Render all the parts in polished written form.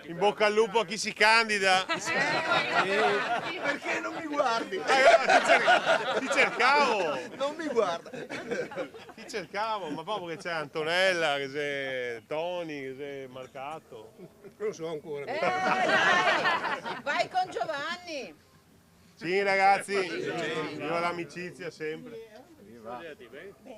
In bocca al lupo a chi si candida. Perché non mi guardi? Ti cercavo. Non mi guarda. Ti cercavo, ma proprio che c'è Antonella, che c'è Tony, che c'è Marcato. Non lo so ancora. Vai con Giovanni. Sì ragazzi, viva l'amicizia sempre.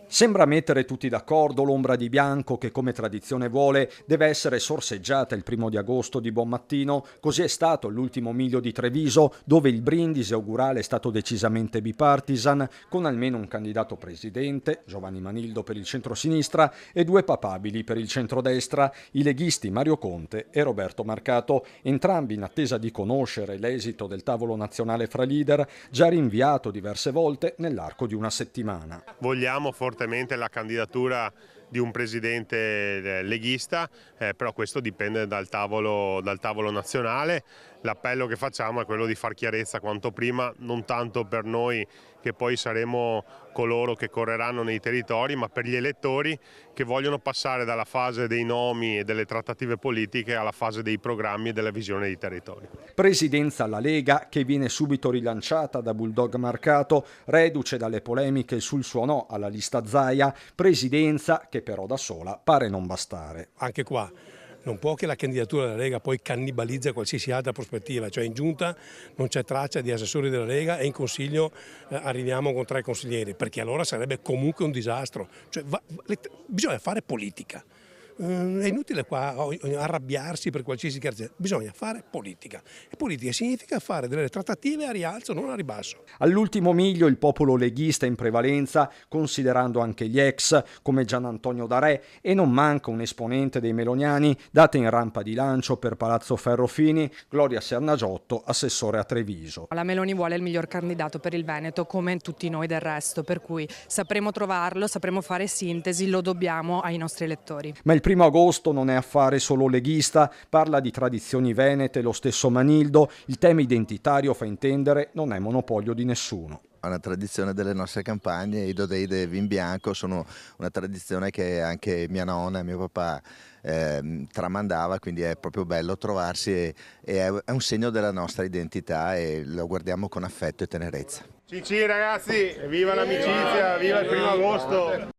Sembra mettere tutti d'accordo l'ombra di bianco che, come tradizione vuole, deve essere sorseggiata il 1° di buon mattino. Così è stato l'ultimo miglio di Treviso, dove il brindisi augurale è stato decisamente bipartisan, con almeno un candidato presidente, Giovanni Manildo per il centro-sinistra, e 2 papabili per il centrodestra, i leghisti Mario Conte e Roberto Marcato, entrambi in attesa di conoscere l'esito del tavolo nazionale fra leader, già rinviato diverse volte nell'arco di una settimana. Vogliamo fortemente la candidatura di un presidente leghista, però questo dipende dal tavolo nazionale. L'appello che facciamo è quello di far chiarezza quanto prima, non tanto per noi che poi saremo coloro che correranno nei territori, ma per gli elettori che vogliono passare dalla fase dei nomi e delle trattative politiche alla fase dei programmi e della visione dei territori. Presidenza alla Lega che viene subito rilanciata da Bulldog Marcato, reduce dalle polemiche sul suo no alla lista Zaia, presidenza che però da sola pare non bastare. Anche qua non può che la candidatura della Lega poi cannibalizza qualsiasi altra prospettiva, cioè in giunta non c'è traccia di assessori della Lega e in consiglio arriviamo con 3 consiglieri, perché allora sarebbe comunque un disastro. Cioè, bisogna fare politica. È inutile qua arrabbiarsi per qualsiasi scherzo, bisogna fare politica e politica significa fare delle trattative a rialzo, non a ribasso. All'ultimo miglio il popolo leghista in prevalenza, considerando anche gli ex come Gian Antonio Darè, e non manca un esponente dei meloniani data in rampa di lancio per Palazzo Ferrofini, Gloria Sernagiotto, assessore a Treviso. La Meloni vuole il miglior candidato per il Veneto come tutti noi del resto, per cui sapremo trovarlo, sapremo fare sintesi, lo dobbiamo ai nostri elettori. Ma il 1° non è affare solo leghista, parla di tradizioni venete lo stesso Manildo, il tema identitario, fa intendere, non è monopolio di nessuno. Una tradizione delle nostre campagne, i dodei del vin bianco sono una tradizione che anche mia nonna e mio papà tramandava, quindi è proprio bello trovarsi e è un segno della nostra identità e lo guardiamo con affetto e tenerezza. Sì ragazzi, viva l'amicizia, viva il 1° agosto!